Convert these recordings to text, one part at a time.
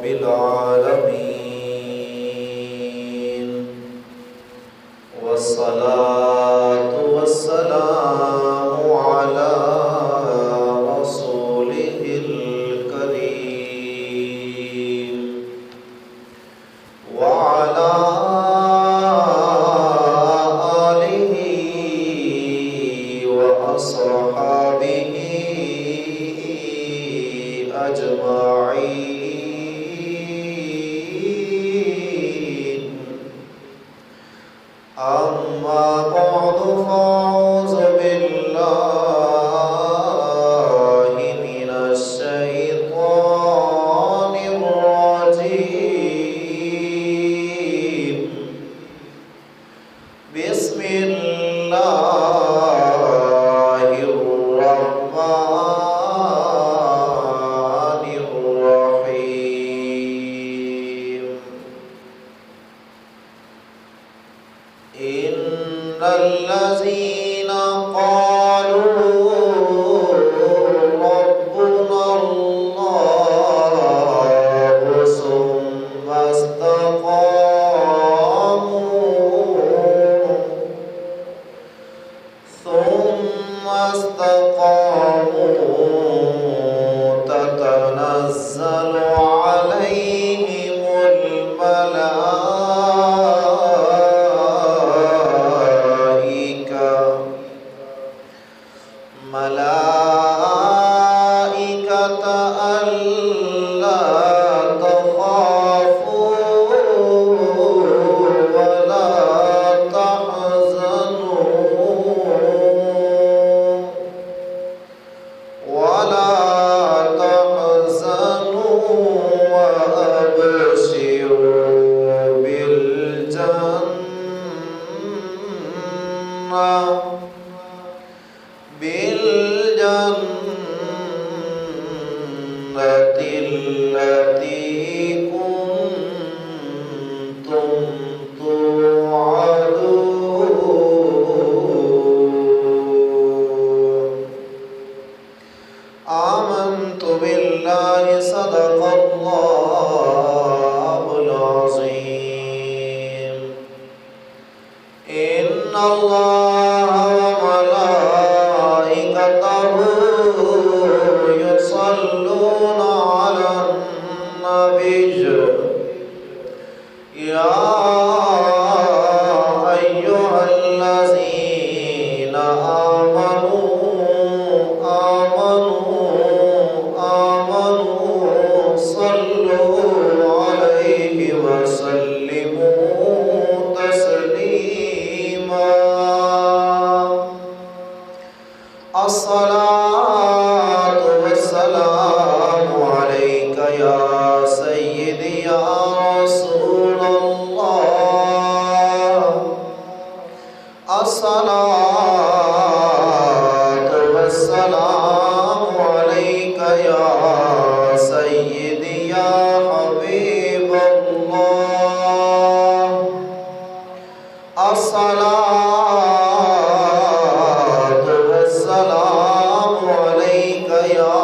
رب العالمين، والصلاة والسلام على رسوله الكريم وعلى آله وأصحابه أجمعين. أما بعد، فأعوذ بالله من الشيطان الرجيم. بسم الله الرحمن الرحيم. إن الذين قالوا ربنا الله ثم استقاموا تتنزل عليهم الملائكة ألا تخافوا ولا تحزنوا وأبشروا بالجنة التي كنتم توعدون. آمنت بالله، صدق الله العظيم. إن الله وملائكته يصلون على النبي. يا أيها الذين آمنوا صلوا عليه وسلموا تسليما. الصلاة والسلام عليك يا سيدي يا رسول الله. الصلاة والسلام عليك يا سيدي يا حبيب الله. الصلاة والسلام عليك يا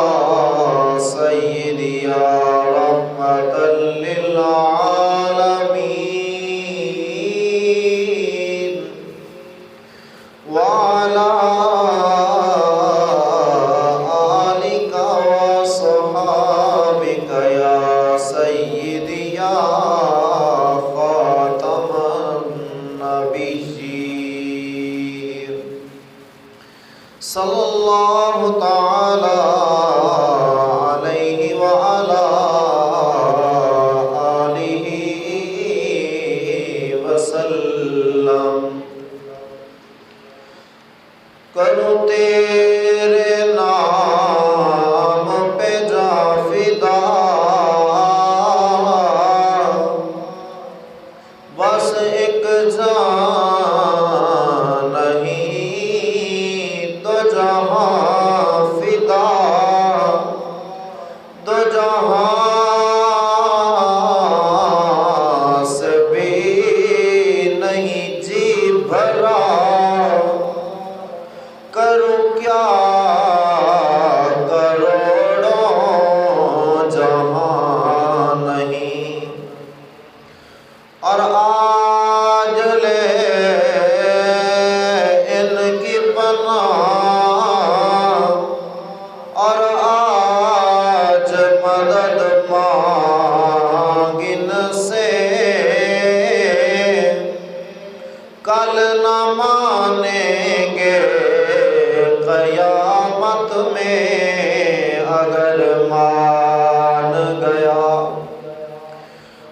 سيدي يا رحمة للعالمين. وعلى آلك وصحابك يا سيدي يا خاتم النبيين. صلى الله تعالى عليه وعلى آله وسلم. کروں تیرے نام پہ جا فدا،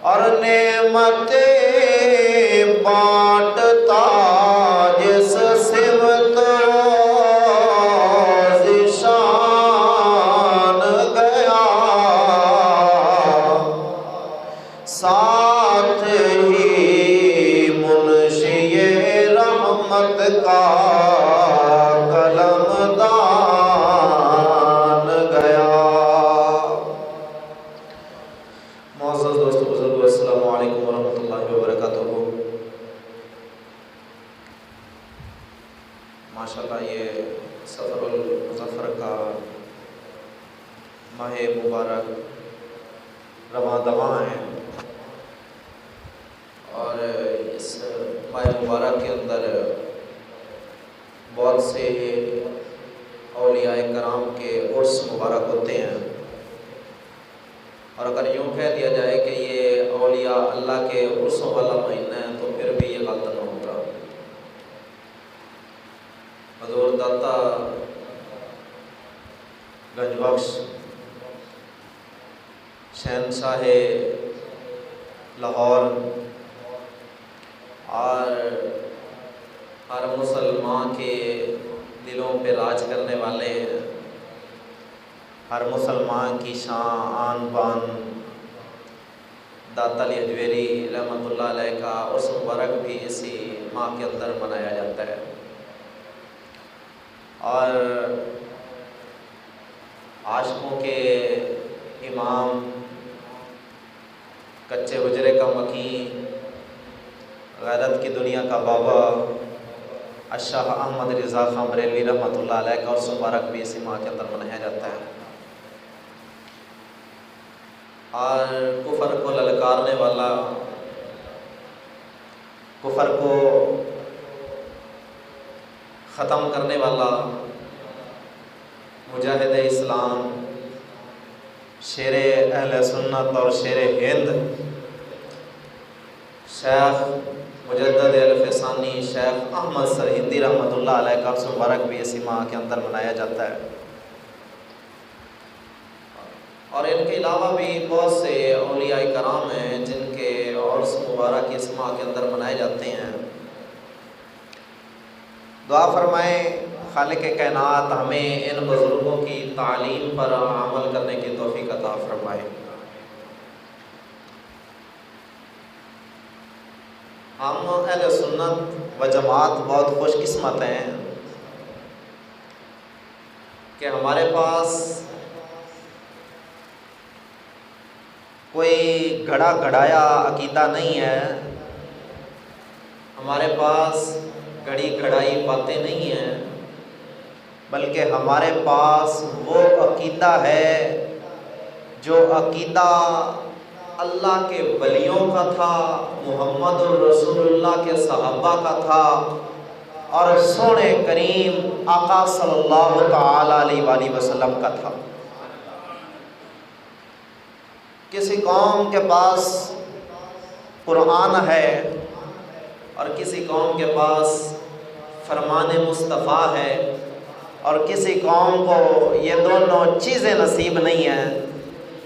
اور نعمتیں بانٹتا جس سمت ذیشان گیا، ساتھ ہی منشی رحمت کا قلم دان گیا۔ معزز دوستو بزرگو، السلام علیکم ورحمۃ اللہ وبرکاتہ۔ ماشاءاللہ یہ سفر المظفر کا ماہ مبارک رواں دواں ہے، اور اس ماہ مبارک کے اندر بہت سے اولیاء کرام کے عرس مبارک ہوتے ہیں، اور اگر یوں کہہ دیا جائے کہ یہ اولیاء اللہ کے عرسوں والا مہینہ ہے تو پھر بھی یہ غلط نہ ہوگا۔ حضور داتا گنج بخش شہنشاہ لاہور اور ہر مسلمان کے دلوں پہ راج کرنے والے ہیں، ہر مسلمان کی شان آن بان داتا علی اجویری رحمۃ اللہ علیہ کا عرس مبارک بھی اسی ماہ کے اندر منایا جاتا ہے۔ اور عاشقوں کے امام، کچے حجرے کا مکین، غیرت کی دنیا کا بابا الشاہ احمد رضا خاں بریلوی رحمۃ اللہ علیہ کا عرس مبارک بھی اسی ماہ کے اندر منایا جاتا ہے۔ اور کفر کو للکارنے والا، کفر کو ختم کرنے والا مجاہد اسلام، شیر اہل سنت اور شیر ہند، شیخ مجدد الف ثانی شیخ احمد سرہندی رحمۃ اللہ علیہ کا عرس مبارک بھی اسی ماہ کے اندر منایا جاتا ہے۔ اور ان کے علاوہ بھی بہت سے اولیاء کرام ہیں جن کے عرس مبارک اس ماہ کے اندر منائے جاتے ہیں۔ دعا فرمائیں خالق کائنات ہمیں ان بزرگوں کی تعلیم پر عمل کرنے کی توفیق عطا فرمائے۔ ہم اہل سنت و جماعت بہت خوش قسمت ہیں کہ ہمارے پاس کوئی گھڑا گھڑایا عقیدہ نہیں ہے، ہمارے پاس گھڑی گھڑائی باتیں نہیں ہیں، بلکہ ہمارے پاس وہ عقیدہ ہے جو عقیدہ اللہ کے ولیوں کا تھا، محمد الرسول اللہ کے صحابہ کا تھا، اور سونے کریم آقا صلی اللہ تعالی علیہ وآلہ وسلم کا تھا۔ کسی قوم کے پاس قرآن ہے اور کسی قوم کے پاس فرمان مصطفیٰ ہے، اور کسی قوم کو یہ دونوں چیزیں نصیب نہیں ہیں،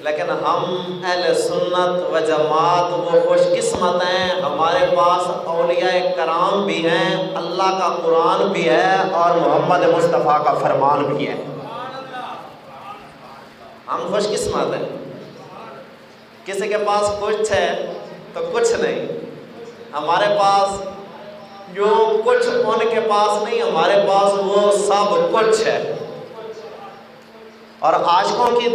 لیکن ہم اہل سنت و جماعت وہ خوش قسمت ہیں، ہمارے پاس اولیاء کرام بھی ہیں، اللہ کا قرآن بھی ہے، اور محمد مصطفیٰ کا فرمان بھی ہے۔ ہم خوش قسمت ہیں۔ کسی کے پاس کچھ ہے تو کچھ نہیں، ہمارے پاس جو کچھ ان کے پاس نہیں، ہمارے پاس وہ سب کچھ ہے۔ اور عاشقوں کی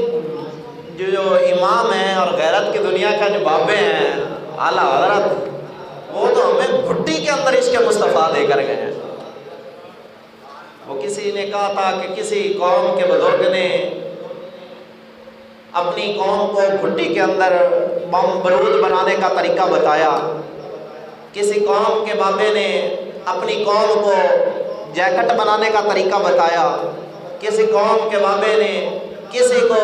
جو امام ہیں اور غیرت کی دنیا کا جو بابے ہیں اعلیٰ حضرت، وہ تو ہمیں گھٹی کے اندر عشق مصطفیٰ دے کر گئے ہیں۔ وہ کسی نے کہا تھا کہ کسی قوم کے بزرگ نے اپنی قوم کو گھٹی کے اندر بم بارود بنانے کا طریقہ بتایا، کسی قوم کے بابے نے اپنی قوم کو جیکٹ بنانے کا طریقہ بتایا، کسی قوم کے بابے نے کسی کو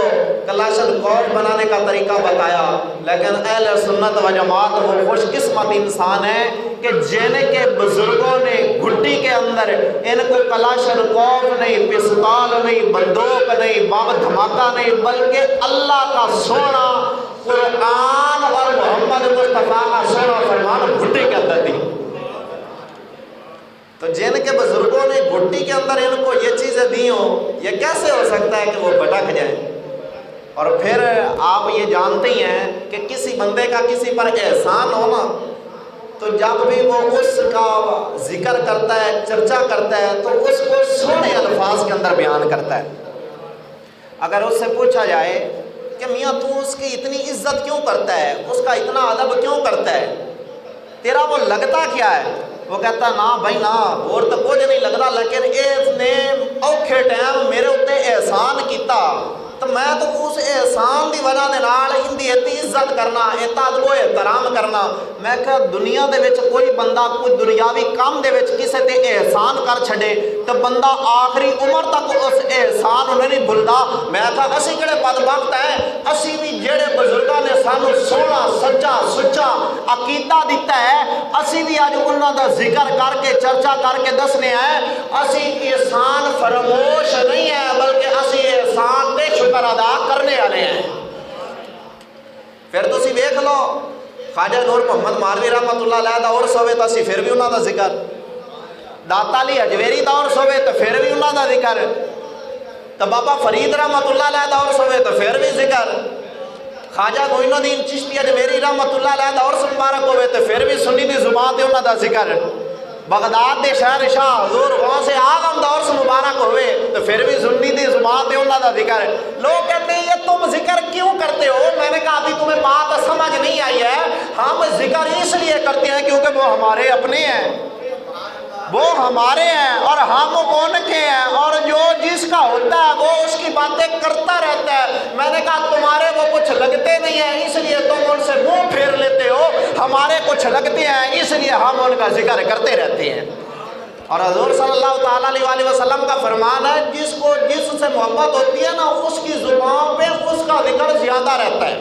کلاشن کوف بنانے کا طریقہ بتایا، لیکن اہل سنت و جماعت وہ خوش قسمت انسان ہے کہ جن کے بزرگوں نے گھٹی کے اندر ان کو کلاشن کوف نہیں، پستول نہیں، بندوق نہیں، بم دھماکہ نہیں، بلکہ اللہ کا سونا قرآن اور محمد اندر ان کو یہ چیزیں دی ہوں، یہ کیسے ہو سکتا ہے کہ وہ بھٹک جائیں؟ اور پھر آپ یہ جانتے ہی ہیں کہ کسی بندے کا کسی پر احسان ہونا، تو جب بھی وہ اس کا ذکر کرتا ہے، چرچا کرتا ہے، تو اس کو سونے الفاظ کے اندر بیان کرتا ہے۔ اگر اس سے پوچھا جائے کہ میاں تو اس کی اتنی عزت کیوں کرتا ہے، اس کا اتنا ادب کیوں کرتا ہے، تیرا وہ لگتا کیا ہے؟ وہ کہتا ہے نا بھائی نا، اور تو کچھ نہیں لگتا، لیکن اس نے اوکھے ٹائم میرے اتنے احسان کیتا، تو میں تو اس احسان دی وجہ دے نال اندی اتی عزت کرنا، اتا ادب و احترام کرنا۔ میں کہ دنیا دے وچ کوئی بندہ کوئی دنیاوی کام دے وچ کسے تے احسان کر چھڑے تو بندہ آخری عمر تک اس احسان انہیں نہیں بھلدا۔ میں کہ اسی کڑے بدبخت ہیں، اسی بھی جڑے بزرگاں نے سانو سونا سچا سچا عقیدہ دیتا ہے، اسی بھی اج انہاں دا ذکر کر کے چرچا کر کے دسنے ہیں، اسی احسان فراموش نہیں ہے، بلکہ اسی احسان تے شکر ادا کرنے والے ہیں۔ پھر تسی ویکھ لو خواجہ نور محمد ماروی رحمت اللہ علیہ دا عرس ہوئے تو اسی پھر بھی انہاں دا ذکر، داتا علی حجویری دا عرس ہوئے تو پھر بھی انہاں دا ذکر، تو بابا فرید رحمت اللہ علیہ دا عرس ہوئے تو پھر بھی ذکر، خواجہ معین الدین چشتی اجمیری رحمت اللہ علیہ دا عرس مبارک ہوئے تو پھر بھی سنی دی زبان تے انہاں دا ذکر، بغداد دے شہنشاہ حضور غوث اعظم دا عرس مبارک ہوئے تو پھر بھی سنی دی زبان تے انہاں دا ذکر۔ لوگ کہتے ہیں یہ تم ذکر کیوں کرتے ہو؟ میں نے کہا ابھی تمہیں بات سمجھ نہیں آئی ہے، ہم ذکر اس لیے کرتے ہیں کیونکہ وہ ہمارے اپنے ہیں، وہ ہمارے ہیں اور ہم ان کے ہیں، اور جو جس کا ہوتا ہے وہ اس کی باتیں کرتا رہتا ہے۔ میں نے کہا تمہارے وہ کچھ لگتے نہیں ہیں اس لیے تم ان سے منہ پھیر لیتے ہو، ہمارے کچھ لگتے ہیں اس لیے ہم ان کا ذکر کرتے رہتے ہیں۔ اور حضور صلی اللہ تعالیٰ علیہ وسلم کا فرمان ہے جس کو جس سے محبت ہوتی ہے نا اس کی زبان پہ اس کا ذکر زیادہ رہتا ہے،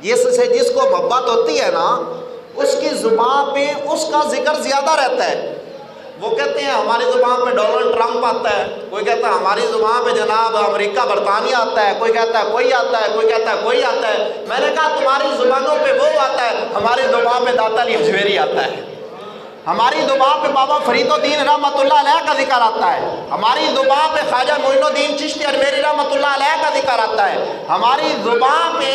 جس کو محبت ہوتی ہے نا اس کی زبان پہ اس کا ذکر زیادہ رہتا ہے۔ وہ کہتے ہیں ہماری زبان پہ ڈونلڈ ٹرمپ آتا ہے، کوئی کہتا ہے ہماری زبان پہ جناب امریکہ برطانیہ آتا ہے، کوئی کہتا ہے کوئی آتا ہے، کوئی کہتا ہے کوئی آتا ہے۔ میں نے کہا تمہاری زبانوں پہ وہ آتا ہے، ہماری زبان پہ داتا علی حجویری آتا ہے، ہماری زبان پہ بابا فرید الدین رحمت اللہ علیہ کا ذکر آتا ہے، ہماری زبان پہ خواجہ معین الدین چشتی اجمیری رحمت اللہ علیہ کا ذکر آتا ہے، ہماری زبان پہ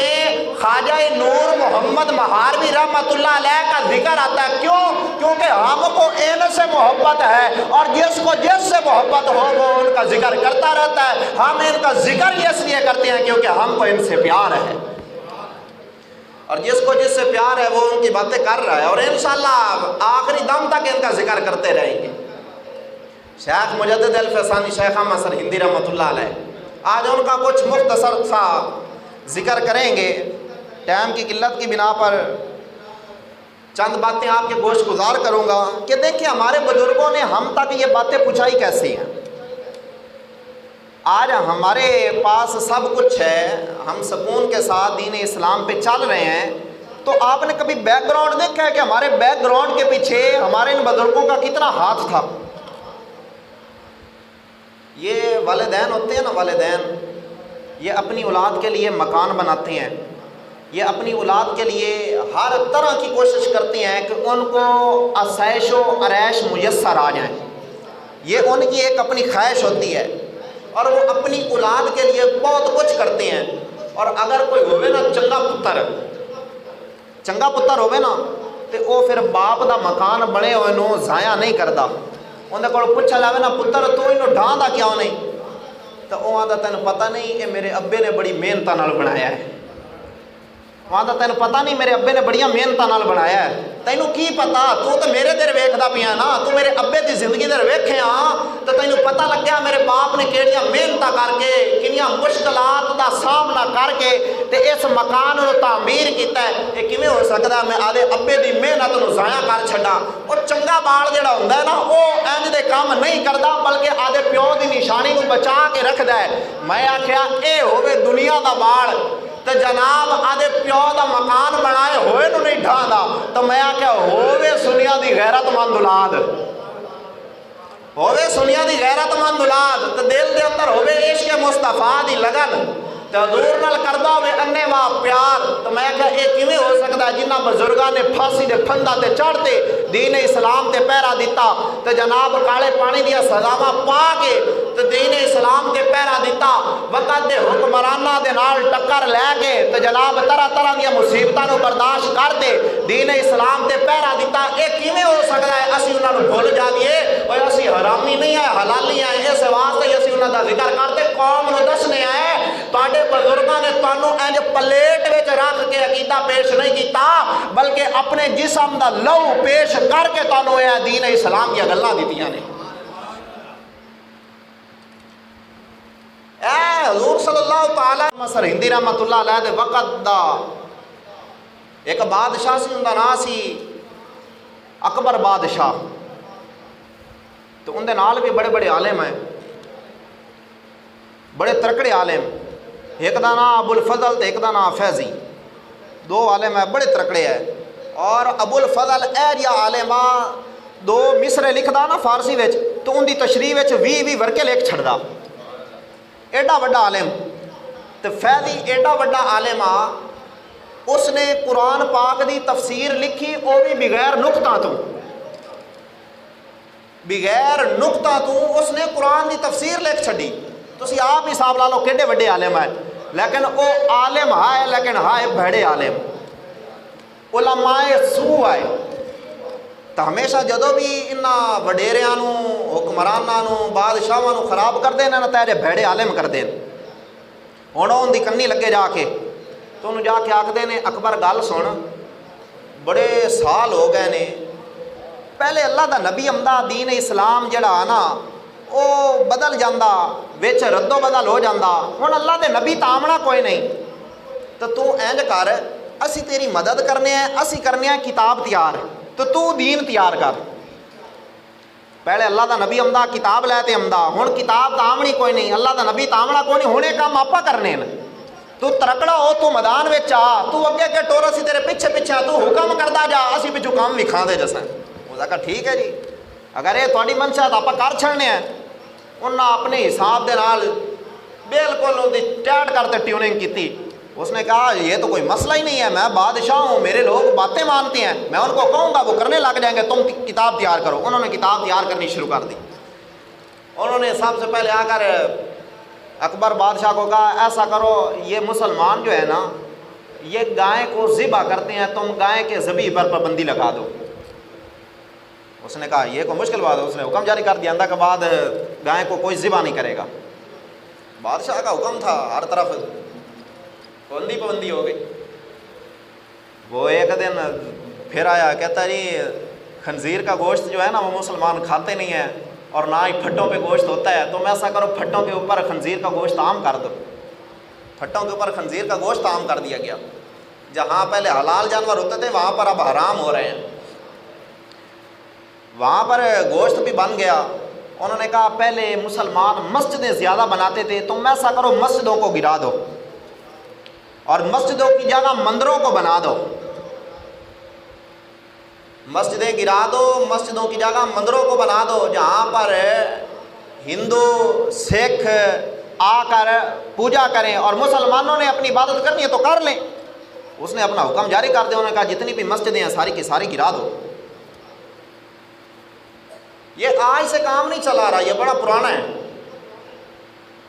خواجہ نور محمد مہاروی رحمت اللہ علیہ کا ذکر آتا ہے۔ کیوں؟ کیونکہ ہم کو ان سے محبت ہے اور جس کو جس سے محبت ہو وہ ان کا ذکر کرتا رہتا ہے۔ ہم ان کا ذکر اس لیے کرتے ہیں کیونکہ ہم کو ان سے پیار ہے، اور جس کو جس سے پیار ہے وہ ان کی باتیں کر رہا ہے، اور انشاءاللہ آخری دم تک ان کا ذکر کرتے رہیں گے۔ شیخ مجدد الفسانی شیخ احمد سرہندی رحمت اللہ علیہ، آج ان کا کچھ مختصر سا ذکر کریں گے، ٹائم کی قلت کی بنا پر چند باتیں آپ کے گوش گزار کروں گا کہ دیکھیں ہمارے بزرگوں نے ہم تک یہ باتیں پہنچائی کیسی ہیں۔ آج ہمارے پاس سب کچھ ہے، ہم سکون کے ساتھ دین اسلام پہ چل رہے ہیں، تو آپ نے کبھی بیک گراؤنڈ دیکھا ہے کہ ہمارے بیک گراؤنڈ کے پیچھے ہمارے ان بزرگوں کا کتنا ہاتھ تھا؟ یہ والدین ہوتے ہیں نا، والدین یہ اپنی اولاد کے لیے مکان بناتے ہیں، یہ اپنی اولاد کے لیے ہر طرح کی کوشش کرتے ہیں کہ ان کو آسائش و عریش میسر آ جائیں، یہ ان کی ایک اپنی خواہش ہوتی ہے، اور وہ اپنی اولاد کے لیے بہت کچھ کرتے ہیں۔ اور اگر کوئی ہوئے نا چنگا پتر ہوئے نا تو وہ پھر باپ دا مکان بڑے ہوئے نو ضائع نہیں کرتا، انہیں کو پوچھا جائے نا پتر تو انہوں ڈھاندا کیوں نہیں، تو وہ آدھا تینوں پتہ نہیں یہ میرے ابے نے بڑی محنت نال بنایا ہے، وہاں تو تینوں پتہ نہیں میرے ابے نے بڑیاں محنت نال بنایا ہے، تینوں کی پتا، تو میرے دیر ویکھدا پیا نا، تو میرے ابے دی زندگی دیر ویکھے ہاں تو تینوں پتہ لگ گیا میرے باپ نے کیڑیاں محنت کر کے کنیاں مشکلات دا سامنا کر کے تے اس مکان نو تعمیر کیتا ہے۔ یہ کیویں ہو سکدا میں آدھے ابے دی محنت نو ضائع کر چھڈاں؟ اور چنگا بال جڑا ہوندا ہے نا وہ انج دے کام نہیں کردا بلکہ آدھے پیو دی نشانی نو بچا کے رکھدا ہے۔ میں آکھیا اے ہوے دنیا دا بال تو جناب آدھے پیو دا مکان بنائے ہوئے نو نہیں ڈھاندا، تو میں آکھیا ہوئے سنیا دی غیرت مند اولاد، ہوئے سنیا دی غیرت مند اولاد، تو دل دے اندر ہوئے عشق مصطفیٰ دی لگن، تو حضور نال کردہ ہوئے انے واہ پیار، تو میں آکھیا اے کیویں ہو سکدا سکتا ہے جنہ بزرگاں نے پھانسی دے پھندا تے چڑھتے دین اسلام تے پہرا دیتا تے جناب کالے پانی دیا سزاواں پا کے تے دین اسلام تے پہرا دیتا وقت دے حکمراناں دے نال ٹکر لے کے تے جناب طرح طرح دیا مصیبتاں نو برداشت کرتے دین اسلام تے پہرا دیتا اے کیویں ہو سکتا ہے اسی انہاں نو بھول جاویے اوے اسی حرامی نہیں ہے حلالی ہے اس واسطے اسی انہاں دا ذکر کرتے قوم نو دسنے آئے تواڈے بزرگاں نے تانوں انج پلیٹ وچ رکھ کے عقیدہ پیش نہیں کیتا بلکہ اپنے جسم دا لہو پیش کر کے تانوں اے دین اسلام دی گلاں دتیاں نے اے حضور صلی اللہ تعالی مسر ہندی رحمت اللہ علیہ دے وقت دا ایک بادشاہ سی ان دا نام سی اکبر بادشاہ تو ان دے نال بھی بڑے بڑے عالم ہیں بڑے ترکڑے عالم ایک دا نام ابو الفضل تے ایک دا نام فیضی دو عالم ہیں بڑے ترکڑے ہیں اور ابو الفضل ایریا عالمہ دو مصرے لکھدا نا فارسی وچ تو ان دی تشریح وچ 20 ورکے لکھ چھڑدا ایڈا وڈا عالم تے فیضی ایڈا وڈا عالمہ اس نے قرآن پاک دی تفسیر لکھی وہ بھی بغیر نقطہ تو اس نے قرآن دی تفسیر لکھ چھڑی تسی آپ ہی حساب لا لو کیڈے وڈے عالم ہے لیکن وہ عالم ہے لیکن ہائے بھڑے عالم علماء سو آئے تو ہمیشہ جدو بھی انہاں وڈیریاں نو حکمراناں نو بادشاہاں نو خراب کر دینا تے جے بھڑے عالم کر دین ہن اون دی کنی لگے جا کے تو انہوں جا کے آکھدے نے اکبر گل سن بڑے سال ہو گئے نے پہلے اللہ دا نبی امدا دین اسلام جڑا نا او بدل جاندا وچ رد و بدل ہو جاندا ہن اللہ دے نبی تامنا کوئی نہیں تو اینج کر اسی تیری مدد کرنے ہیں اسی کرنے ہیں کتاب تیار تو دین تیار کر پہلے اللہ دا نبی امدا کتاب لے تے امدا ہن کتاب تامنی کوئی نہیں اللہ دا نبی تامنا کوئی نہیں ہونے کام آپا کرنے ہیں تو ترکڑا ہو تو میدان وچ آ تو اگے کے ٹور اسی تیرے پیچھے پیچھے تو حکم کردا جا اسی پچھو کام وکھا دے جساں وہ کہا ٹھیک ہے جی اگر یہ تھوڑی منشا تو آپ کر چھڑنے ہیں انہاں اپنے حساب دے نال بالکل ان کی ٹیٹ کرتے ٹیوننگ کی اس نے کہا یہ تو کوئی مسئلہ ہی نہیں ہے میں بادشاہ ہوں میرے لوگ باتیں مانتے ہیں میں ان کو کہوں گا وہ کرنے لگ جائیں گے تم کتاب تیار کرو انہوں نے کتاب تیار کرنی شروع کر دی انہوں نے سب سے پہلے آ کر اکبر بادشاہ کو کہا ایسا کرو یہ مسلمان جو ہے نا یہ گائے کو ذبح کرتے ہیں تم گائے کے ذبح پر پابندی لگا دو اس نے کہا یہ کوئی مشکل بات ہے اس نے حکم جاری کر دیا اندر کے بعد گائے کو کوئی ذبح نہیں کرے گا بادشاہ کا حکم تھا ہر طرف پابندی ہو گئی وہ ایک دن پھر آیا کہتا جی خنزیر کا گوشت جو ہے نا وہ مسلمان کھاتے نہیں ہیں اور نہ ہی پھٹوں پہ گوشت ہوتا ہے تم ایسا کرو پھٹوں کے اوپر خنزیر کا گوشت عام کر دو پھٹوں کے اوپر خنزیر کا گوشت عام کر دیا گیا جہاں پہلے حلال جانور ہوتے تھے وہاں پر اب حرام ہو رہے ہیں وہاں پر گوشت بھی بن گیا انہوں نے کہا پہلے مسلمان مسجدیں زیادہ بناتے تھے تم ایسا کرو مسجدوں کو گرا دو اور مسجدوں کی جگہ مندروں کو بنا دو مسجدیں گرا دو مسجدوں کی جگہ مندروں کو بنا دو جہاں پر ہندو سکھ آ کر پوجا کریں اور مسلمانوں نے اپنی عبادت کرنی ہے تو کر لیں اس نے اپنا حکم جاری کر دیا انہوں نے کہا جتنی بھی مسجدیں ہیں ساری کی ساری گرا دو یہ آج سے کام نہیں چلا رہا یہ بڑا پرانا ہے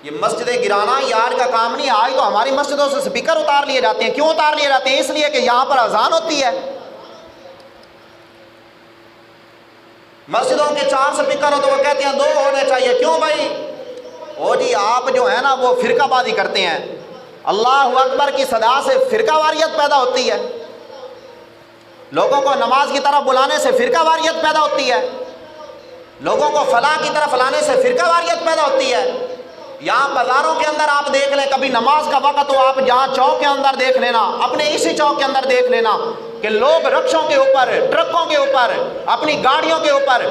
یہ مسجدیں گرانا یہ آج کا کام نہیں آج تو ہماری مسجدوں سے سپیکر اتار لیے جاتے ہیں کیوں اتار لیے جاتے ہیں اس لیے کہ یہاں پر اذان ہوتی ہے مسجدوں کے 4 سپیکر ہو تو وہ کہتے ہیں 2 ہونے چاہیے کیوں بھائی او جی آپ جو ہے نا وہ فرقہ بازی کرتے ہیں اللہ اکبر کی صدا سے فرقہ واریت پیدا ہوتی ہے لوگوں کو نماز کی طرف بلانے سے فرقہ واریت پیدا ہوتی ہے لوگوں کو فلاح کی طرف لانے سے فرقہ واریت پیدا ہوتی ہے یہاں بازاروں کے اندر آپ دیکھ لیں کبھی نماز کا وقت ہو آپ جہاں چوک کے اندر دیکھ لینا اپنے اسی چوک کے اندر دیکھ لینا کہ لوگ رکشوں کے اوپر ٹرکوں کے اوپر اپنی گاڑیوں کے اوپر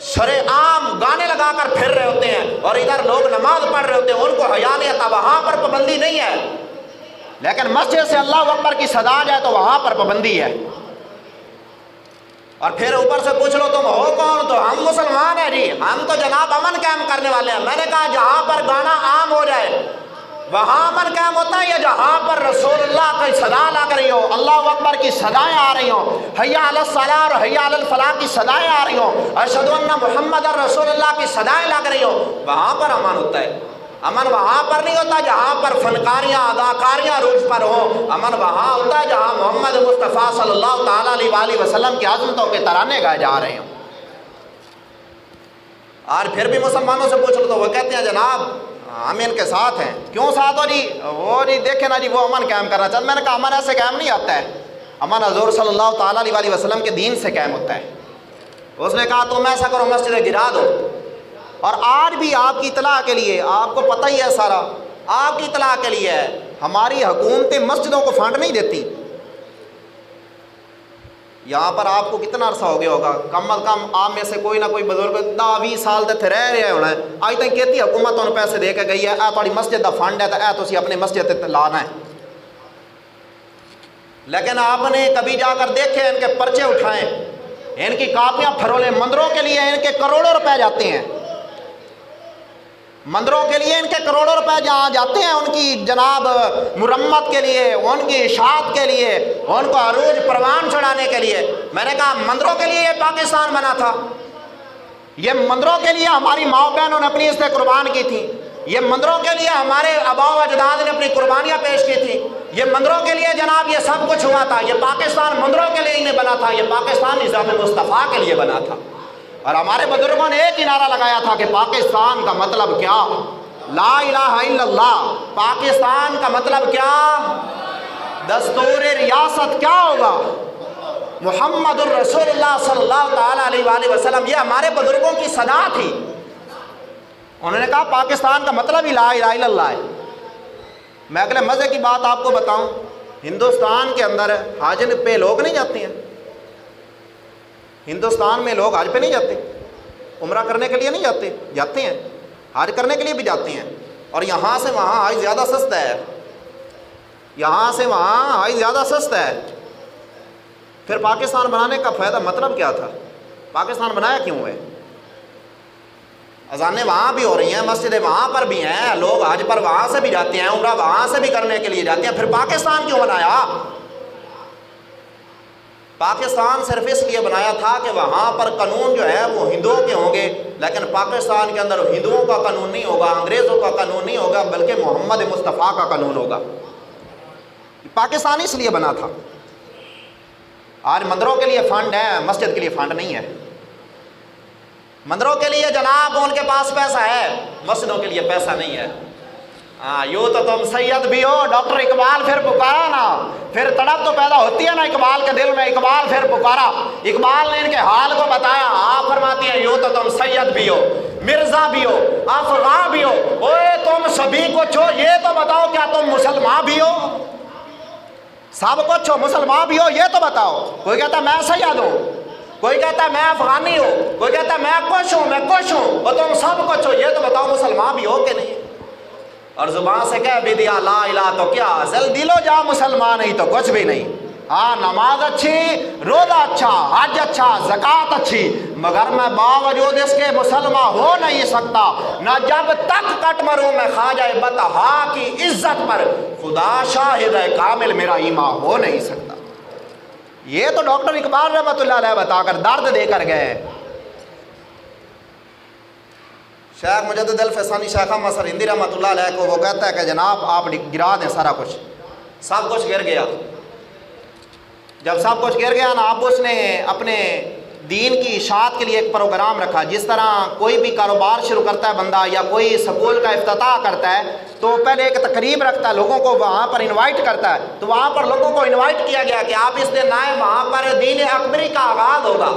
شرع عام گانے لگا کر پھر رہے ہوتے ہیں اور ادھر لوگ نماز پڑھ رہے ہوتے ہیں ان کو حیا نہیں آتا وہاں پر پابندی نہیں ہے لیکن مسجد سے اللہ اکبر کی صدا جائے تو وہاں پر پابندی ہے اور پھر اوپر سے پوچھ لو تم ہو کون تو ہم مسلمان ہیں جی ہم تو جناب امن قائم کرنے والے ہیں میں نے کہا جہاں پر گانا عام ہو جائے وہاں امن قائم ہوتا ہے یا جہاں پر رسول اللہ کی صدا لگ رہی ہو اللہ اکبر اکبر کی صدائیں آ رہی ہوں، حی علی الصلاۃ اور حی علی الفلاح کی صدائیں آ رہی ہوں، اشہد ان محمد رسول اللہ کی صدائیں لگ رہی ہوں، وہاں پر امن ہوتا ہے۔ امن وہاں پر نہیں ہوتا جہاں پر فنکاریاں اداکاریاں عروج پر ہوں، امن وہاں ہوتا ہے جہاں محمد مصطفیٰ صلی اللہ تعالیٰ علیہ وآلہ وسلم کی عظمتوں کے ترانے گائے جا رہے ہوں۔ اور پھر بھی مسلمانوں سے پوچھ لو تو وہ کہتے ہیں جناب ہم ان کے ساتھ ہیں۔ کیوں ساتھ ہو جی؟ وہ جی دیکھیں نا جی وہ امن قائم کرنا چاہتے۔ میں نے کہا امن ایسے قائم نہیں آتا ہے، امن حضور صلی اللہ تعالیٰ علیہ وآلہ وسلم کے دین سے قائم ہوتا ہے۔ اس نے کہا تم ایسا کرو مسجد گرا دو۔ اور آج بھی آپ کی اطلاع کے لیے، آپ کو پتہ ہی ہے سارا، آپ کی اطلاع کے لیے ہے، ہماری حکومتیں مسجدوں کو فنڈ نہیں دیتی۔ یہاں پر آپ کو کتنا عرصہ ہو گیا ہوگا، کم از کم آپ میں سے کوئی نہ کوئی بزرگ 10-20 سال تک رہ رہے ہونا ہے، آج تک کہتی حکومت انہوں پیسے دے کے گئی ہے اے تھوڑی مسجد دا فنڈ ہے تو اے تسی اپنے مسجد تے لانا ہے۔ لیکن آپ نے کبھی جا کر دیکھے ان کے پرچے اٹھائیں، ان کی کاپیاں پھرولیں، مندروں کے لیے ان کے کروڑوں روپے جاتے ہیں، مندروں کے لیے ان کے کروڑوں روپے جہاں جاتے ہیں، ان کی جناب مرمت کے لیے، ان کی اشاعت کے لیے، ان کو عروج پروان چڑھانے کے لیے۔ میں نے کہا مندروں کے لیے یہ پاکستان بنا تھا، یہ مندروں کے لیے ہماری ماں بہنوں نے اپنی عزتیں قربان کی تھی، یہ مندروں کے لیے ہمارے آباء و اجداد نے اپنی قربانیاں پیش کی تھی، یہ مندروں کے لیے جناب یہ سب کچھ ہوا تھا۔ یہ پاکستان مندروں کے لیے ہی نہیں بنا تھا، یہ پاکستان نظام مصطفیٰ کے لیے بنا تھا۔ اور ہمارے بزرگوں نے ایک ہی نعرہ لگایا تھا کہ پاکستان کا مطلب کیا؟ لا الہ الا اللہ۔ پاکستان کا مطلب کیا؟ دستور ریاست کیا ہوگا؟ محمد الرسول اللہ صلی اللہ تعالیٰ علیہ وآلہ وسلم۔ یہ ہمارے بزرگوں کی صدا تھی۔ انہوں نے کہا پاکستان کا مطلب ہی لا الہ الا اللہ ہے۔ میں اگلے مزے کی بات آپ کو بتاؤں، ہندوستان کے اندر حج پہ لوگ نہیں جاتے ہیں، ہندوستان میں لوگ حج پہ نہیں جاتے، عمرہ کرنے کے لیے نہیں جاتے، جاتے ہیں، حج کرنے کے لیے بھی جاتے ہیں، اور یہاں سے وہاں حج زیادہ سستا ہے، یہاں سے وہاں حج زیادہ سستا ہے۔ پھر پاکستان بنانے کا فائدہ مطلب کیا تھا؟ پاکستان بنایا کیوں ہے؟ اذانیں وہاں بھی ہو رہی ہیں، مسجدیں وہاں پر بھی ہیں، لوگ حج پر وہاں سے بھی جاتے ہیں، عمرہ وہاں سے بھی کرنے کے لیے جاتے ہیں، پھر پاکستان کیوں بنایا؟ پاکستان صرف اس لیے بنایا تھا کہ وہاں پر قانون جو ہے وہ ہندوؤں کے ہوں گے، لیکن پاکستان کے اندر ہندوؤں کا قانون نہیں ہوگا، انگریزوں کا قانون نہیں ہوگا، بلکہ محمد مصطفیٰ کا قانون ہوگا۔ پاکستان اس لیے بنا تھا۔ آج مندروں کے لیے فنڈ ہے، مسجد کے لیے فنڈ نہیں ہے۔ مندروں کے لیے جناب ان کے پاس پیسہ ہے، مسجدوں کے لیے پیسہ نہیں ہے۔ یوں تو تم سید بھی ہو، ڈاکٹر اقبال پھر پکارا نا، پھر تڑپ تو پیدا ہوتی ہے نا اقبال کے دل میں، اقبال پھر پکارا، اقبال نے ان کے حال کو بتایا۔ آپ فرماتی ہیں یوں تو تم سید بھی ہو، مرزا بھی ہو، افغان بھی ہو، اوے تم سبھی کچھ ہو، یہ تو بتاؤ کیا تم مسلمان بھی ہو؟ سب کچھ ہو، مسلمان بھی ہو، یہ تو بتاؤ۔ کوئی کہتا ہے میں سید ہوں، کوئی کہتا ہے میں افغانی ہوں، کوئی کہتا ہے میں کچھ ہوں، میں کچھ ہوں، اور تم سب کچھ ہو، یہ تو بتاؤ مسلمان بھی ہو کہ نہیں؟ اور زبان سے کہہ بھی دیا لا الہ تو کیا، اصل دلو جا مسلمان نہیں تو کچھ بھی نہیں۔ ہاں نماز اچھی، روزہ اچھا، حج اچھا، زکوٰۃ اچھی، مگر میں باوجود اس کے مسلمان ہو نہیں سکتا، نہ جب تک کٹ مروں میں خواجہ بطحا کی عزت پر، خدا شاہد ہے کامل میرا ایمان ہو نہیں سکتا۔ یہ تو ڈاکٹر اقبال رحمۃ اللہ علیہ بتا کر درد دے کر گئے۔ شیخ مجدد الفسانی شیخ احمد سرہندی رحمۃ اللہ علیہ کو وہ کہتا ہے کہ جناب آپ گرا دیں سارا کچھ، سب کچھ گر گیا۔ جب سب کچھ گر گیا نا، اب اس نے اپنے دین کی اشاعت کے لیے ایک پروگرام رکھا۔ جس طرح کوئی بھی کاروبار شروع کرتا ہے بندہ یا کوئی سکول کا افتتاح کرتا ہے تو پہلے ایک تقریب رکھتا ہے، لوگوں کو وہاں پر انوائٹ کرتا ہے، تو وہاں پر لوگوں کو انوائٹ کیا گیا کہ آپ اس دن آئے، وہاں پر دین اکبری کا آغاز ہوگا۔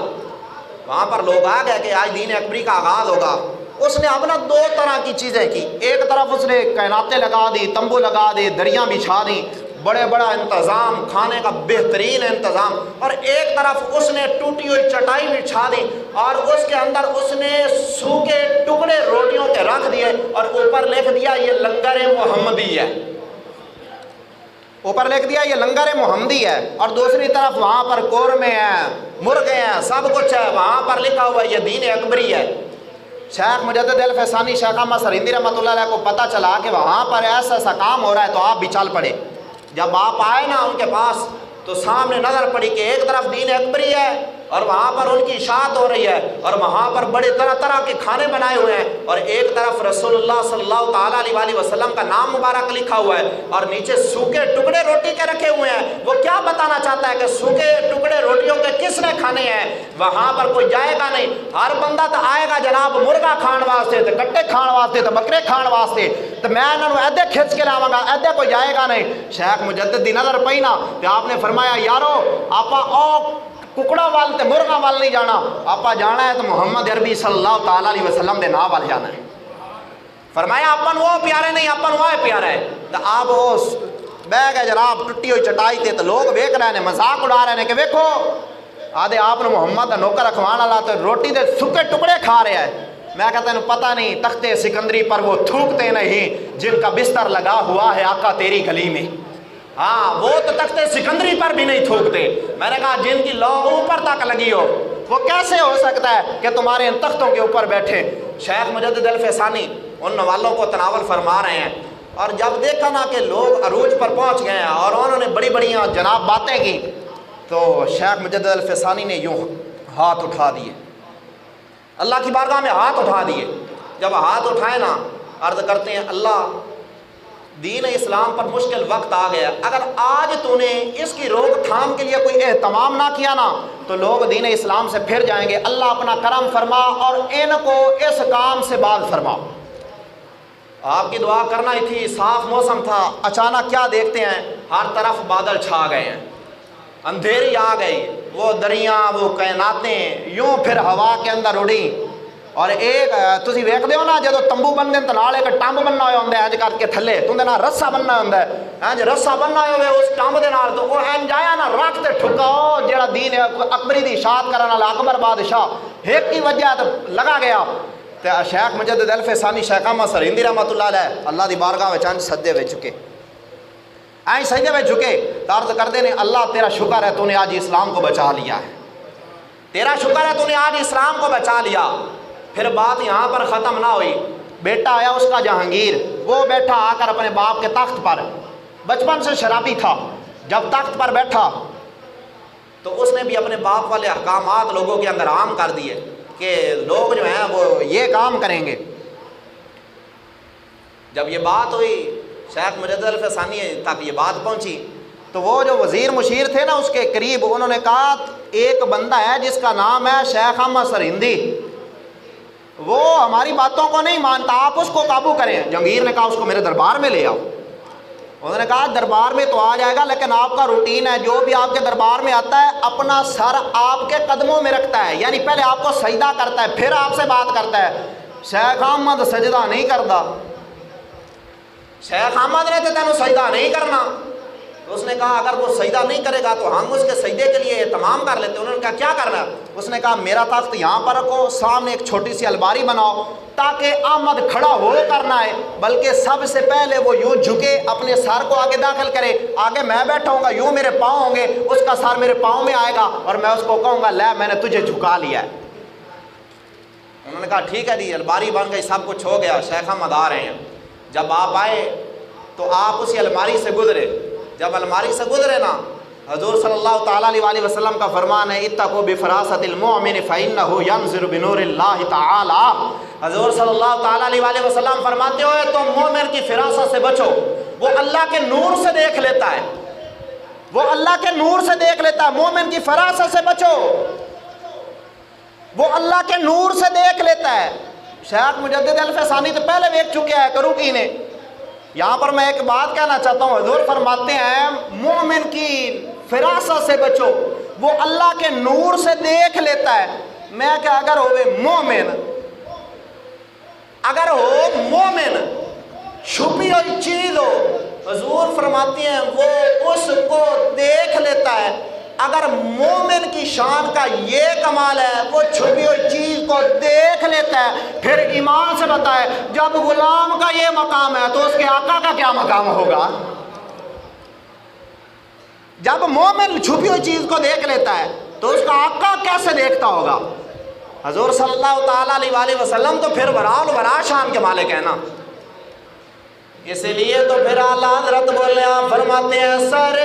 وہاں پر لوگ آ گئے کہ آج دین اکبری کا آغاز ہوگا۔ اس نے اپنا دو طرح کی چیزیں کی، ایک طرف اس نے کائناتیں لگا دی، تمبو لگا دی، دریاں بچھا دی، بڑے بڑا انتظام، کھانے کا بہترین انتظام، اور ایک طرف اس نے ٹوٹی ہوئی چٹائی بچھا دی اور اس کے اندر اس نے سوکھے ٹکڑے روٹیوں کے رکھ دیے اور اوپر لکھ دیا یہ لنگر محمدی ہے، اوپر لکھ دیا یہ لنگر محمدی ہے، اور دوسری طرف وہاں پر قورمے ہیں، مرغے ہیں، سب کچھ ہے، وہاں پر لکھا ہوا یہ دین اکبری ہے۔ شیخ مجدد الفسانی شیخ احمد سرہندی رحمۃ اللہ علیہ کو پتہ چلا کہ وہاں پر ایسا ایسا کام ہو رہا ہے، تو آپ بھی چل پڑے۔ جب آپ آئے نا ان کے پاس تو سامنے نظر پڑی کہ ایک طرف دین اکبری ہے اور وہاں پر ان کی اشاعت ہو رہی ہے اور وہاں پر بڑے طرح طرح کے کھانے بنائے ہوئے ہیں، اور ایک طرف رسول اللہ صلی اللہ تعالیٰ علیہ وسلم کا نام مبارک لکھا ہوا ہے اور نیچے سوکھے ٹکڑے روٹی کے رکھے ہوئے ہیں۔ وہ کیا بتانا چاہتا ہے کہ سوکھے ٹکڑے روٹیوں کے کس نے کھانے ہیں؟ وہاں پر کوئی جائے گا نہیں، ہر بندہ تو آئے گا جناب مرغا کھان واسطے، تو کٹے کھان واسطے، تو بکرے کھان واسطے، تو میں انہوں نے ایدے کھچ کے لاواں گا، ایدے کوئی جائے گا نہیں۔ شیخ مجدد دی نظر پئی نا کہ آپ نے فرمایا یارو آپا او ککڑا وال تے مرغا وال نہیں جانا، آپا جانا ہے تو محمد عربی صلی اللہ تعالیٰ علیہ وسلم دے نام وال جانا ہے۔ فرمایا اپن وہ پیارے نہیں، اپن وہ پیارا ہے۔ تو آپ وہ بہ گئے جناب ٹٹی ہوئی چٹائی تے، تو لوگ ویکھ رہے ہیں، مذاق اڑا رہے ہیں کہ ویکھو آدھے آپ نے محمد دا نوکر رکھوان والا تو روٹی دے سکے ٹکڑے کھا رہا ہے۔ میں کہتا ہوں پتہ نہیں تخت سکندری پر وہ تھوکتے نہیں جن کا بستر لگا ہوا ہے آقا تیری گلی میں۔ ہاں وہ تو تخت سکندری پر بھی نہیں تھوکتے، میں نے کہا جن کی لو اوپر تک لگی ہو وہ کیسے ہو سکتا ہے کہ تمہارے ان تختوں کے اوپر بیٹھے؟ شیخ مجدد الفیسانی ان نوالوں کو تناول فرما رہے ہیں، اور جب دیکھا نا کہ لوگ عروج پر پہنچ گئے ہیں اور انہوں نے بڑی بڑی جناب باتیں کی، تو شیخ مجدد الفیسانی نے یوں ہاتھ اٹھا دیے، اللہ کی بارگاہ میں ہاتھ اٹھا دیے۔ جب ہاتھ اٹھائے نا عرض کرتے ہیں اللہ دین اسلام پر مشکل وقت آ گیا، اگر آج تو نے اس کی روک تھام کے لیے کوئی اہتمام نہ کیا نا تو لوگ دین اسلام سے پھر جائیں گے۔ اللہ اپنا کرم فرما اور ان کو اس کام سے باز فرما۔ آپ کی دعا کرنا ہی تھی، صاف موسم تھا، اچانک کیا دیکھتے ہیں ہر طرف بادل چھا گئے ہیں، اندھیری آ گئی، وہ دریاں وہ کائناتیں یوں پھر ہوا کے اندر اڑی، اور ایک تسی ویکھدے ہو نا جدو تمبو بننے تے نال ایک ٹمب بننا ہویا ہوندا ہے انج کر کے تھلے تو نال رسا بننا ہوندا ہے، انج رسا بننا ہوئے اس ٹمب دے نال، تو وہ انج آیا نا رکھ تے ٹھکاؤ جڑا دین اکبری دی اشاعت کرن والا اکبر بادشاہ ایک کی وجہ تے لگا گیا۔ تے شیخ مجدد الفیسانی شیخ احمد سرہندی رحمۃ اللہ علیہ اللہ دی بارگاہ وچ انج سجدے وچ جھکے، این سجدے وچ جھکے عرض کردے نے اللہ تیرا شکر ہے تو نے آج اسلام کو بچا لیا ہے، تیرا شکر ہے تو نے آج اسلام کو بچا لیا۔ پھر بات یہاں پر ختم نہ ہوئی، بیٹا آیا اس کا جہانگیر، وہ بیٹھا آ کر اپنے باپ کے تخت پر، بچپن سے شرابی تھا، جب تخت پر بیٹھا تو اس نے بھی اپنے باپ والے احکامات لوگوں کے اندر عام کر دیے کہ لوگ جو ہیں وہ یہ کام کریں گے۔ جب یہ بات ہوئی شیخ مجدد الفیسانی تک یہ بات پہنچی تو وہ جو وزیر مشیر تھے نا اس کے قریب، انہوں نے کہا ایک بندہ ہے جس کا نام ہے شیخ احمد سرہندی، وہ ہماری باتوں کو نہیں مانتا، آپ اس کو قابو کریں۔ جہانگیر نے کہا اس کو میرے دربار میں لے آؤ۔ انہوں نے کہا دربار میں تو آ جائے گا لیکن آپ کا روٹین ہے جو بھی آپ کے دربار میں آتا ہے اپنا سر آپ کے قدموں میں رکھتا ہے، یعنی پہلے آپ کو سجدہ کرتا ہے پھر آپ سے بات کرتا ہے۔ شیخ احمد سجدہ نہیں کرتا، شیخ احمد نے تو تینوں سجدہ نہیں کرنا۔ تو اس نے کہا اگر وہ سجدہ نہیں کرے گا تو ہم اس کے سجدے کے لیے اہتمام کر لیتے۔ انہوں نے کہا کیا کرنا ہے؟ اس نے کہا میرا تخت یہاں پر رکھو، سامنے ایک چھوٹی سی الماری بناؤ تاکہ احمد کھڑا ہو کر نہ آئے بلکہ سب سے پہلے وہ یوں جھکے اپنے سر کو آگے داخل کرے، آگے میں بیٹھا ہوں گا، یوں میرے پاؤں ہوں گے، اس کا سر میرے پاؤں میں آئے گا اور میں اس کو کہوں گا لے میں نے تجھے جھکا لیا ہے۔ انہوں نے کہا ٹھیک ہے جی، الماری بن گئی، سب کچھ ہو گیا، شیخ احمد آ رہے ہیں۔ جب آپ آئے تو آپ اسی الماری سے گزرے، جب الماری سے گزرے نا حضور صلی اللہ تعالیٰ علیہ وسلم کا فرمان ہے اتقوا بفراست المؤمن فإنه ينظر بنور اللہ تعالی۔ حضور صلی اللہ تعالیٰ علیہ وسلم فرماتے ہوئے تم مومن کی فراست سے بچو، وہ اللہ کے نور سے دیکھ لیتا ہے، وہ اللہ کے نور سے دیکھ لیتا ہے، مومن کی فراست سے بچو، وہ اللہ کے نور سے دیکھ لیتا ہے۔ شیخ مجدد الفیسانی تو پہلے دیکھ چکے ہیں کروکی نے۔ یہاں پر میں ایک بات کہنا چاہتا ہوں، حضور فرماتے ہیں مومن کی فراست سے بچو، وہ اللہ کے نور سے دیکھ لیتا ہے۔ میں کہ اگر ہوئے مومن، اگر ہو مومن چھپی ہوئی چیز ہو، حضور فرماتے ہیں وہ اس کو دیکھ لیتا ہے۔ اگر مومن کی شان کا یہ کمال ہے وہ چھپی ہوئی چیز کو دیکھ لیتا ہے، پھر ایمان سے بتائے جب غلام کا یہ مقام ہے تو اس کے آقا کا کیا مقام ہوگا؟ جب مومن چھپی ہوئی چیز کو دیکھ لیتا ہے تو اس کا آقا کیسے دیکھتا ہوگا؟ حضور صلی اللہ تعالیٰ علیہ وسلم تو پھر ورال ورا شان کے مالک ہے نا۔ اس لیے تو پھر اعلیٰ حضرت بولے فرماتے ہیں سرے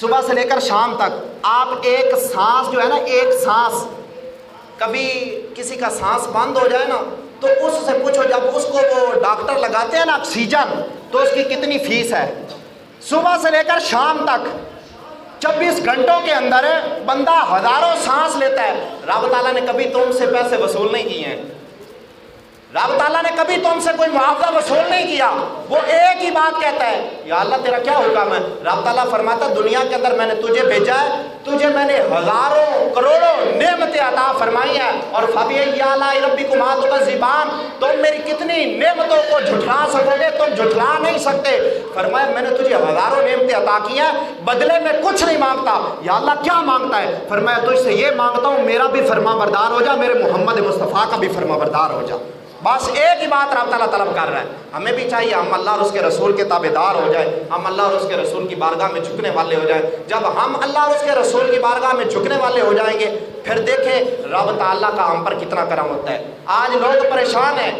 صبح سے لے کر شام تک آپ ایک سانس جو ہے نا، ایک سانس، کبھی کسی کا سانس بند ہو جائے نا تو اس سے پوچھو، جب اس کو وہ ڈاکٹر لگاتے ہیں نا آکسیجن، تو اس کی کتنی فیس ہے؟ صبح سے لے کر شام تک 24 گھنٹوں کے اندر بندہ ہزاروں سانس لیتا ہے. رب تعالیٰ نے کبھی تم سے پیسے وصول نہیں کیے ہیں، رب تعالیٰ نے کبھی تم سے کوئی معاوضہ وصول نہیں کیا. وہ ایک ہی بات کہتا ہے، یا اللہ تیرا کیا حکم ہے؟ رب تعالیٰ فرماتا ہے دنیا کے اندر میں نے تجھے بھیجا ہے، تجھے میں نے ہزاروں کروڑوں نعمتیں عطا فرمائی ہیں، اور فَبِأَيِّ آلَاءِ رَبِّكُمَا تُكَذِّبَانِ، تم میری کتنی نعمتوں کو جھٹلا سکو گے؟ تم جھٹلا نہیں سکتے. فرمایا میں نے تجھے ہزاروں نعمتیں عطا کی ہیں، بدلے میں کچھ نہیں مانگتا. یا اللہ کیا مانگتا ہے؟ فرمایا تجھ سے یہ مانگتا ہوں میرا بھی فرما بردار ہو جا، میرے محمد مصطفیٰ کا بھی فرما بردار ہو جا. بس ایک ہی بات رب تعالیٰ طلب کر رہا ہے. ہمیں بھی چاہیے ہم اللہ اور اس کے رسول کے تابعدار ہو جائیں، ہم اللہ اور اس کے رسول کی بارگاہ میں جھکنے والے ہو جائیں. جب ہم اللہ اور اس کے رسول کی بارگاہ میں جھکنے والے ہو جائیں گے، پھر دیکھیں رب تعالیٰ کا ہم پر کتنا کرم ہوتا ہے. آج لوگ پریشان ہیں،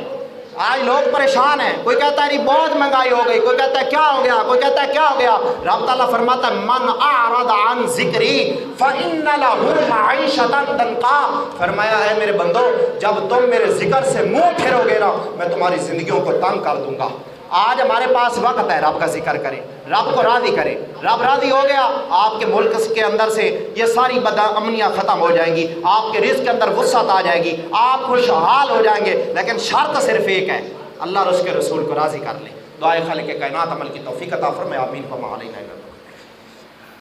آج لوگ پریشان ہیں. کوئی کہتا ہے بہت مہنگائی ہو گئی، کوئی کہتا ہے کیا ہو گیا، کوئی کہتا ہے کیا ہو گیا. رب تعالیٰ فرماتا ہے من اعرض عن ذکری فإن له معیشۃ ضنکا. فرمایا ہے میرے بندو، جب تم میرے ذکر سے منہ پھیرو گے نا، میں تمہاری زندگیوں کو تنگ کر دوں گا. آج ہمارے پاس وقت ہے رب کا ذکر کریں، رب کو راضی کریں. رب راضی ہو گیا، آپ کے ملک کے اندر سے یہ ساری بدامنیاں ختم ہو جائیں گی، آپ کے رزق کے اندر وسعت آ جائے گی، آپ خوشحال ہو جائیں گے. لیکن شرط صرف ایک ہے، اللہ اور اس کے رسول کو راضی کر لیں. دعائے خالق کائنات عمل کی توفیق عطا فرمائے. آمین. وما علینا الا البلاغ.